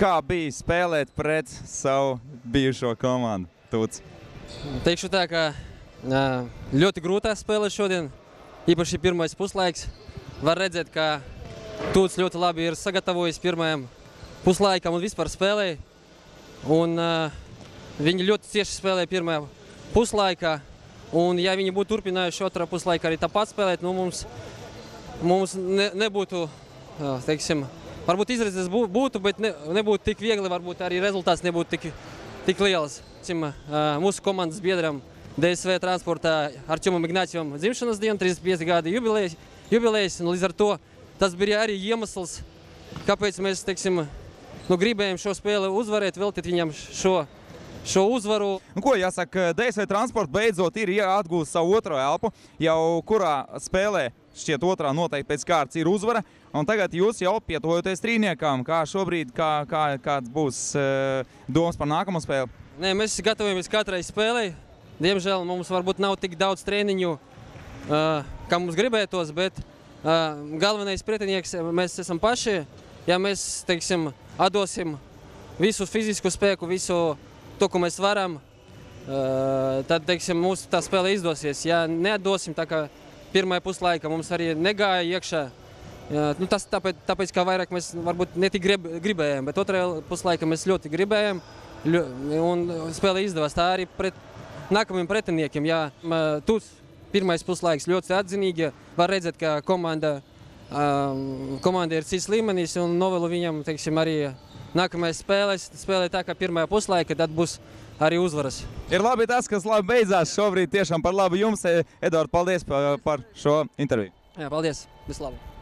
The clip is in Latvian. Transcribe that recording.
Kā bija spēlēt pret savu bijušo komandu? Tūts. Teikšu tā, ka ļoti grūtā spēle šodien, īpaši pirmais puslaiks. Var redzēt, ka Tūts ļoti labi ir sagatavojis pirmajam puslaikam un vispār spēlēja. Un viņi ļoti cieši spēlēja pirmajā puslaikā. Un ja viņi būtu turpinājuši otrā puslaika arī tāpat spēlēt, nu mums nebūtu, teiksim, varbūt izredzes būtu, bet nebūtu tik viegli, varbūt arī rezultāts nebūtu tik liels. Mūsu komandas biedram DSV transportā Artjomam Ignatjevam dzimšanas diena, 35 gadi jubilejas, un līdz ar to tas bija arī iemesls, kāpēc mēs, teiksim, gribējām šo spēli uzvarēt, veltīt viņam šo uzvaru. Ko jāsaka, DSV transports beidzot ir atgūst savu otro elpu, jau kurā spēlē, šķiet otrā noteikti pēc kārtas ir uzvara, un tagad jūs jau pietuvojaties trīniekām. Kā šobrīd, kāds būs domas par nākamo spēli? Nē, mēs gatavojamies katrai spēlei. Diemžēl mums varbūt nav tik daudz treniņu, kā mums gribētos, bet galvenais pretinieks mēs esam paši. Ja mēs, teiksim, atdosim visu fizisku spēku, visu to, ko mēs varam, tad, teiksim, mums tā spēle izdosies. Ja neatdosim, tā kā pirmajā puslaika mums arī negāja iekšā, tas tāpēc, ka vairāk mēs varbūt netik gribējām, bet otrajā puslaika mēs ļoti gribējām, un spēle izdevās. Tā arī pret nākamajiem pretiniekiem. Ja Tūts pirmais puslaiks ļoti atzinīgi, var redzēt, ka komanda ir cits līmenis, un novēlu viņam, teiksim, arī nākamais spēlē tā, kā pirmajā puslaika, tad būs arī uzvaras. Ir labi tas, kas labi beidzās šobrīd, tiešām par labu jums. Edvard, paldies par šo interviju. Jā, paldies. Vislabāk.